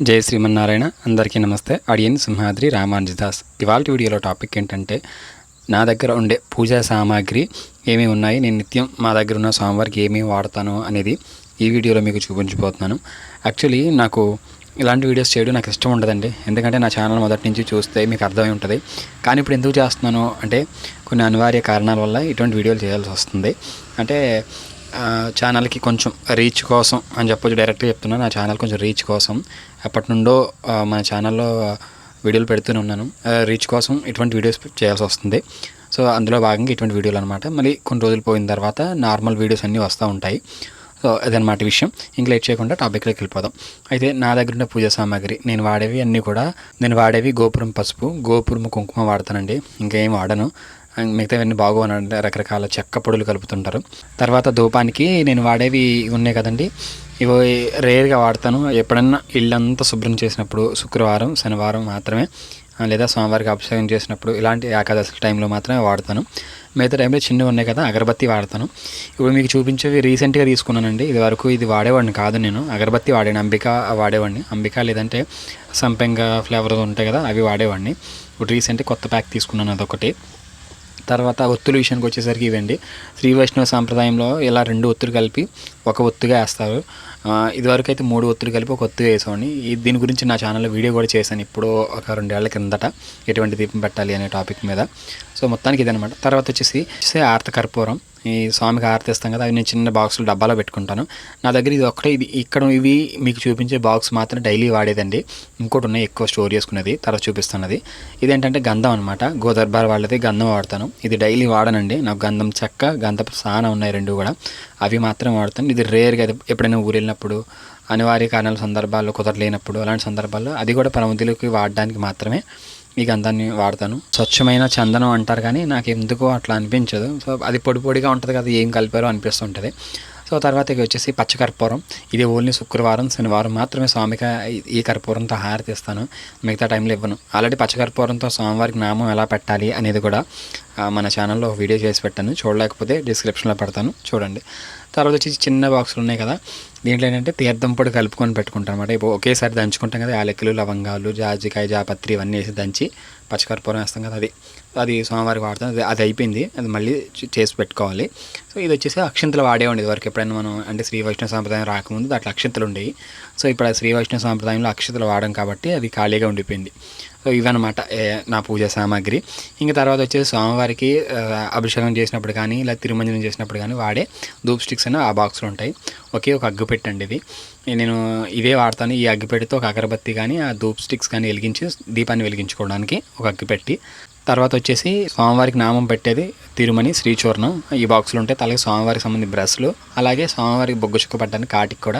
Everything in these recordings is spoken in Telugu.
జై శ్రీమన్నారాయణ. అందరికీ నమస్తే. అడియన్ సింహాద్రి రామానుజదాస్. ఇవాళ వీడియోలో టాపిక్ ఏంటంటే నా దగ్గర ఉండే పూజా సామాగ్రి ఏమేమి ఉన్నాయి, నేను నిత్యం మా దగ్గర ఉన్న స్వామివారికి ఏమేమి వాడతాను అనేది ఈ వీడియోలో మీకు చూపించబోతున్నాను. యాక్చువల్లీ నాకు ఇలాంటి వీడియోస్ చేయడం నాకు ఇష్టం ఉండదండి, ఎందుకంటే నా ఛానల్ మొదటి నుంచి చూస్తే మీకు అర్థమై ఉంటుంది. కానీ ఇప్పుడు ఎందుకు చేస్తున్నాను అంటే కొన్ని అనివార్య కారణాల వల్ల ఇటువంటి వీడియోలు చేయాల్సి వస్తుంది. అంటే ఛానల్కి కొంచెం రీచ్ కోసం అని చెప్పొచ్చు, డైరెక్ట్గా చెప్తున్నాను. నా ఛానల్ కొంచెం రీచ్ కోసం ఎప్పటి నుండో మన ఛానల్లో వీడియోలు పెడుతూనే ఉన్నాను. రీచ్ కోసం ఇటువంటి వీడియోస్ చేయాల్సి వస్తుంది. సో అందులో భాగంగా ఇటువంటి వీడియోలు అనమాట. మళ్ళీ కొన్ని రోజులు పోయిన తర్వాత నార్మల్ వీడియోస్ అన్నీ వస్తూ ఉంటాయి. సో అదనమాట విషయం. ఇంక లేట్ చేయకుండా టాపిక్లోకి వెళ్ళిపోదాం. అయితే నా దగ్గర ఉన్న పూజా సామాగ్రి నేను వాడేవి గోపురం పసుపు, గోపురం కుంకుమ వాడతానండి. ఇంకేం వాడను. మిగతావన్నీ బాగోనంటే రకరకాల చెక్క పొడులు కలుపుతుంటారు. తర్వాత ధూపానికి నేను వాడేవి ఉన్నాయి కదండి, ఇవి రేర్గా వాడతాను. ఎప్పుడన్నా ఇల్లంతా శుభ్రం చేసినప్పుడు, శుక్రవారం శనివారం మాత్రమే, లేదా సోమవారికి అభిషేకం చేసినప్పుడు, ఇలాంటి ఏకాదశి టైంలో మాత్రమే వాడతాను. మిగతా టైంలో చిన్నవి ఉన్నాయి కదా, అగరబత్తి వాడతాను. ఇప్పుడు మీకు చూపించేవి రీసెంట్గా తీసుకున్నానండి. ఇది వరకు ఇది వాడేవాడిని కాదు. నేను అగరబత్తి వాడాను, అంబిక లేదంటే సంపెంగ ఫ్లేవర్ ఉంటాయి కదా, అవి వాడేవాడిని. ఇప్పుడు రీసెంట్గా కొత్త ప్యాక్ తీసుకున్నాను, అదొకటి. తర్వాత ఒత్తుల విషయానికి వచ్చేసరికి ఇవండి. శ్రీ వైష్ణవ సాంప్రదాయంలో ఇలా 2 ఒత్తులు కలిపి ఒక ఒత్తుగా వేస్తారు. ఇదివరకు అయితే 3 ఒత్తులు కలిపి ఒక ఒత్తుగా వేసామని దీని గురించి నా ఛానల్లో వీడియో కూడా చేశాను ఇప్పుడు ఒక 2 ఏళ్ల కిందట, ఎటువంటి దీపం పెట్టాలి అనే టాపిక్ మీద. సో మొత్తానికి ఇదనమాట. తర్వాత వచ్చేసి ఆర్త కర్పూరం, ఈ స్వామికి ఆరతి ఇస్తాం కదా, అవి నేను చిన్న బాక్సులు డబ్బాలో పెట్టుకుంటాను. నా దగ్గర ఇది ఒక్కటే, ఇవి మీకు చూపించే బాక్స్ మాత్రం డైలీ వాడేదండి. ఇంకోటి ఉన్నాయి ఎక్కువ స్టోర్ చేసుకునేది, తర్వాత చూపిస్తున్నది. ఇదేంటంటే గంధం అనమాట, గోదర్బార్ వాళ్ళది గంధం వాడతాను. ఇది డైలీ వాడనండి. నాకు గంధం చెక్క, గంధపు సానా ఉన్నాయి 2 కూడా, అవి మాత్రం వాడతాను. ఇది రేర్గా ఎప్పుడైనా ఊరు వెళ్ళినప్పుడు, అనివార్య కారణాల సందర్భాల్లో, కుదరలేనప్పుడు, అలాంటి సందర్భాల్లో అది కూడా పరమతులకి వాడడానికి మాత్రమే ఈ గంధాన్ని వాడతాను. స్వచ్ఛమైన చందనం అంటారు కానీ నాకు ఎందుకో అట్లా అనిపించదు. సో అది పొడి పొడిగా ఉంటుంది కదా, ఏం కలిపారో అనిపిస్తుంటుంది. సో తర్వాత ఇవి వచ్చేసి పచ్చకర్పూరం. ఇది ఓన్లీ శుక్రవారం శనివారం మాత్రమే స్వామికి ఈ కర్పూరంతో హారతి ఇస్తాను, మిగతా టైంలో ఇవ్వను. ఆల్రెడీ పచ్చకర్పూరంతో స్వామివారికి నామం ఎలా పెట్టాలి అనేది కూడా మన ఛానల్లో వీడియో చేసి పెట్టాను, చూడలేకపోతే డిస్క్రిప్షన్లో పెడతాను, చూడండి. తర్వాత వచ్చేసి చిన్న బాక్సులు ఉన్నాయి కదా, దీంట్లో ఏంటంటే తీర్థం పొడి కలుపుకొని పెట్టుకుంటాను అనమాట. ఇప్పుడు ఒకేసారి దంచుకుంటాం కదా, యాలకులు, లవంగాలు, జాజికాయ, జాపత్రి ఇవన్నీ వేసి దంచి పచ్చకర్పూరం వేస్తాం కదా, అది సోమవారికి వాడతాం. అది అయిపోయింది, అది మళ్ళీ చేసి పెట్టుకోవాలి. సో ఇది వచ్చేసి అక్షంతలు వాడేవండి ఇదివరకు. ఎప్పుడైనా మనం అంటే శ్రీ వైష్ణవ సాంప్రదాయం రాకముందు అట్లా అక్షంతలు ఉండేవి. సో ఇప్పుడు ఆ శ్రీ వైష్ణవ సాంప్రదాయంలో అక్షంతలు వాడడం కాబట్టి అది ఖాళీగా ఉండిపోయింది. సో ఇవన్నమాట నా పూజా సామాగ్రి. ఇంకా తర్వాత వచ్చేసి స్వామివారికి అభిషేకం చేసినప్పుడు కానీ, ఇలా తిరుమంజనం చేసినప్పుడు కానీ వాడే ధూప్ స్టిక్స్ అని ఆ బాక్స్లో ఉంటాయి. ఒక అగ్గిపెట్టి అండి ఇది. నేను ఇవే వాడతాను. ఈ అగ్గిపెట్టితో ఒక అగరబత్తి కానీ, ఆ ధూప్ స్టిక్స్ కానీ వెలిగించి దీపాన్ని వెలిగించుకోవడానికి ఒక అగ్గిపెట్టి. తర్వాత వచ్చేసి స్వామివారికి నామం పెట్టేది తిరుమణి, శ్రీచూర్ణం ఈ బాక్సులు ఉంటాయి. అలాగే స్వామివారికి సంబంధించిన బ్రష్లు, అలాగే స్వామివారికి బొగ్గు చుక్క పట్టడానికి కాటికి కూడా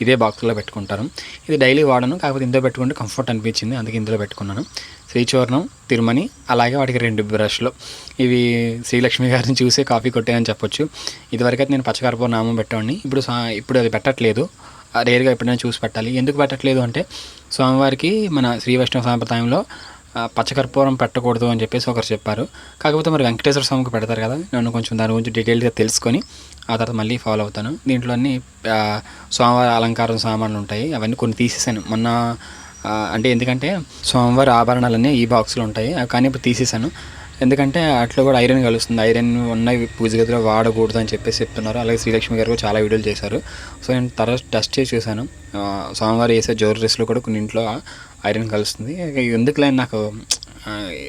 ఇదే బాక్సులో పెట్టుకుంటారు. ఇది డైలీ వాడను, కాకపోతే ఇందులో పెట్టుకుంటే కంఫర్ట్ అనిపించింది, అందుకే ఇందులో పెట్టుకున్నాను. శ్రీచూర్ణం, తిరుమణి, అలాగే వాటికి 2 బ్రష్లు. ఇవి శ్రీలక్ష్మి గారిని చూసే కాఫీ కొట్టాయని చెప్పొచ్చు. ఇదివరకైతే నేను పచ్చకర్పూరం నామం పెట్టాను, ఇప్పుడు అది పెట్టట్లేదు. రేర్గా ఎప్పుడైనా చూసి పెట్టాలి. ఎందుకు పెట్టట్లేదు అంటే స్వామివారికి మన శ్రీ వైష్ణవ సాంప్రదాయంలో పచ్చకర్పూరం పెట్టకూడదు అని చెప్పేసి ఒకరు చెప్పారు. కాకపోతే మరి వెంకటేశ్వర స్వామికి పెడతారు కదా, నేను కొంచెం దాని గురించి డీటెయిల్గా తెలుసుకొని ఆ తర్వాత మళ్ళీ ఫాలో అవుతాను. దీంట్లో అన్ని స్వామివారి అలంకారం సామాన్లు ఉంటాయి, అవన్నీ కొన్ని తీసేసాను మొన్న. అంటే ఎందుకంటే స్వామివారి ఆభరణాలన్నీ ఈ బాక్స్లో ఉంటాయి, కానీ ఇప్పుడు తీసేసాను. ఎందుకంటే అట్లా కూడా ఐరన్ కలుస్తుంది, ఐరన్ ఉన్నవి పూజ గదిలో వాడకూడదు అని చెప్పేసి చెప్తున్నారు. అలాగే శ్రీలక్ష్మి గారు కూడా చాలా వీడియోలు చేశారు. సో నేను తర్వాత టెస్ట్ చేసి చూశాను, స్వామివారి వేసే జ్యువెలరీస్లో కూడా కొన్ని ఇంట్లో ఐరన్ కలుస్తుంది. ఎందుకులే నాకు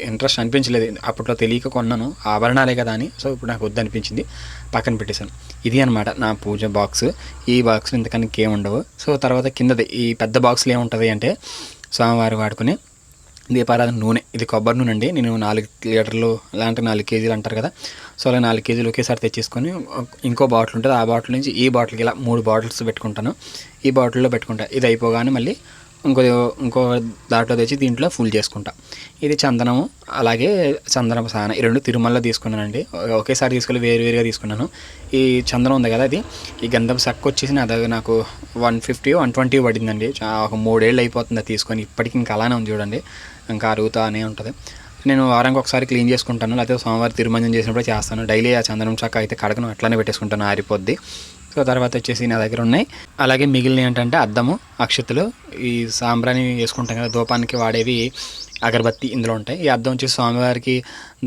ఇంట్రెస్ట్ అనిపించలేదు, అప్పట్లో తెలియక కొన్నాను, ఆభరణాలే కదా అని. సో ఇప్పుడు నాకు వద్దు అనిపించింది, పక్కన పెట్టేశాను. ఇది అనమాట నా పూజ బాక్స్. ఈ బాక్స్లో ఇంతకన్నా ఇంకేం ఉండవు. సో తర్వాత కిందది ఈ పెద్ద బాక్స్లో ఏముంటుంది అంటే స్వామివారి వాడుకునే దీపారాధన నూనె. ఇది కొబ్బరి నూనె అండి. నేను 4 లీటర్లు అలాంటి 4 కేజీలు అంటారు కదా, సో అలా 4 కేజీలు ఒకేసారి తెచ్చేసుకొని ఇంకో బాటిల్ ఉంటుంది, ఆ బాటిల్ నుంచి ఈ బాటిల్కి ఇలా 3 బాటిల్స్ పెట్టుకుంటాను. ఈ బాటిల్లో పెట్టుకుంటా. ఇది అయిపోగానే మళ్ళీ ఇంకో దాంట్లో తెచ్చి దీంట్లో ఫుల్ చేసుకుంటా. ఇది చందనము, అలాగే చందనపు సాన, ఈ 2 తిరుమలలో తీసుకున్నానండి. ఒకేసారి తీసుకెళ్ళి వేరువేరుగా తీసుకున్నాను. ఈ చందనం ఉంది కదా, అది ఈ గంధం సక్క వచ్చేసి నాకు 150 120 పడిందండి. ఒక 3 ఏళ్ళు అయిపోతుంది అది తీసుకొని, ఇప్పటికి ఇంకా అలానే ఉంది చూడండి, ఇంకా అరుగుతానే ఉంటుంది. నేను వారానికి ఒకసారి క్లీన్ చేసుకుంటాను, లేకపోతే సోమవారం తిరుమంజనం చేసినప్పుడు చేస్తాను. డైలీ ఆ చందనం చక్క అయితే కడగను, అట్లానే పెట్టేసుకుంటాను, ఆరిపోద్ది. సో తర్వాత వచ్చేసి నా దగ్గర ఉన్నాయి. అలాగే మిగిలిన ఏంటంటే అద్దము, అక్షతలు, ఈ సాంబ్రాణి వేసుకుంటాం కదా ధూపానికి వాడేవి అగరబత్తి ఇందులో ఉంటాయి. ఈ అద్దం వచ్చి స్వామివారికి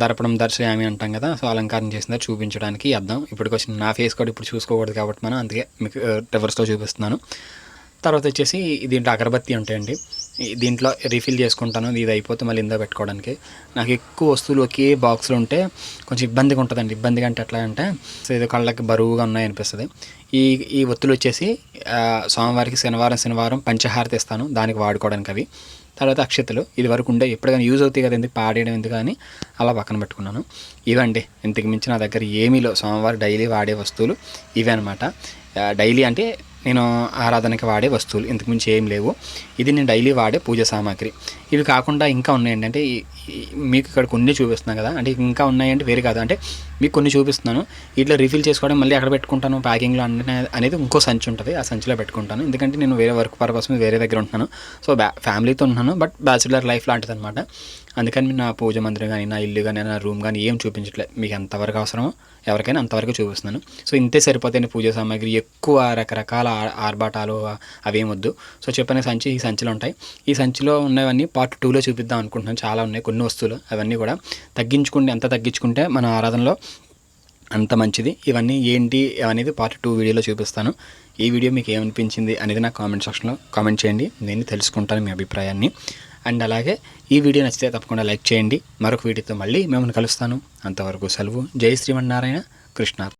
దర్పణం దర్శయామి అంటాం కదా, సో అలంకారం చేసిందా చూపించడానికి ఈ అద్దం. ఇప్పటికి వచ్చిన నా ఫేస్ కూడా ఇప్పుడు చూసుకోకూడదు కాబట్టి మనం అందుకే మీకు రివర్స్లో చూపిస్తున్నాను. తర్వాత వచ్చేసి దీంట్లో అగరబత్తి ఉంటాయండి. దీంట్లో రీఫిల్ చేసుకుంటాను, ఇది అయిపోతే మళ్ళీ ఇందులో పెట్టుకోవడానికి. నాకు ఎక్కువ వస్తువులు ఒకే బాక్స్లో ఉంటే కొంచెం ఇబ్బందిగా ఉంటుందండి. ఇబ్బందిగా అంటే ఎట్లా అంటే సో ఇది కళ్ళకి బరువుగా ఉన్నాయి అనిపిస్తుంది. ఈ ఈ ఒత్తులు వచ్చేసి స్వామివారికి శనివారం పంచహారతి ఇస్తాను, దానికి వాడుకోవడానికి అవి. తర్వాత అక్షతలు ఇది వరకు ఉండే ఎప్పుడైనా యూజ్ అవుతాయి కదా, ఎందుకు పాడేయడం ఎందుకు అని అలా పక్కన పెట్టుకున్నాను. ఇవండి, ఇంతకు మించి నా దగ్గర ఏమీలో స్వామివారు డైలీ వాడే వస్తువులు ఇవే అనమాట. డైలీ అంటే నేను ఆరాధనకి వాడే వస్తువులు, ఇంతకుమించి ఏం లేవు. ఇది నేను డైలీ వాడే పూజ సామాగ్రి. ఇవి కాకుండా ఇంకా ఉన్నాయండి, అంటే మీకు ఇక్కడ కొన్ని చూపిస్తున్నాను కదా, అంటే ఇంకా ఉన్నాయంటే వేరే కాదు, అంటే మీకు కొన్ని చూపిస్తున్నాను. ఇట్లా రీఫిల్ చేసుకోవడం మళ్ళీ అక్కడ పెట్టుకుంటాను ప్యాకింగ్లో అనేది ఇంకో సంచి ఉంటుంది, ఆ సంచిలో పెట్టుకుంటాను. ఎందుకంటే నేను వేరే వర్క్ పర్పస్ మీద వేరే దగ్గర ఉంటున్నాను. సో ఫ్యామిలీతో ఉంటున్నాను, బట్ బ్యాచులర్ లైఫ్ లాంటిది అనమాట. అందుకని నా పూజ మందిరం కానీ, నా ఇల్లు కానీ, నా రూమ్ కానీ ఏం చూపించట్లేదు. మీకు ఎంతవరకు అవసరమో ఎవరికైనా అంతవరకు చూపిస్తున్నాను. సో ఇంతే సరిపోతాయి పూజ సామాగ్రి. ఎక్కువ రకరకాల ఆర్భాటాలు అవేమొద్దు. సో చెప్పిన సంచి ఈ సంచిలో ఉంటాయి. ఈ సంచిలో ఉన్నవన్నీ పార్ట్ 2లో చూపిద్దాం అనుకుంటున్నాను. చాలా ఉన్నాయి కొన్ని వస్తువులు, అవన్నీ కూడా తగ్గించుకుంటే ఎంత తగ్గించుకుంటే మన ఆరాధనలో అంత మంచిది. ఇవన్నీ ఏంటి అనేది పార్ట్ 2 వీడియోలో చూపిస్తాను. ఈ వీడియో మీకు ఏమనిపించింది అనేది నాకు కామెంట్ సెక్షన్లో కామెంట్ చేయండి, నేను తెలుసుకుంటాను మీ అభిప్రాయాన్ని. అండ్ అలాగే ఈ వీడియో నచ్చితే తప్పకుండా లైక్ చేయండి. మరొక వీడియోతో మళ్ళీ మిమ్మల్ని కలుస్తాను. అంతవరకు సెలవు. జై శ్రీమన్నారాయణ. కృష్ణ.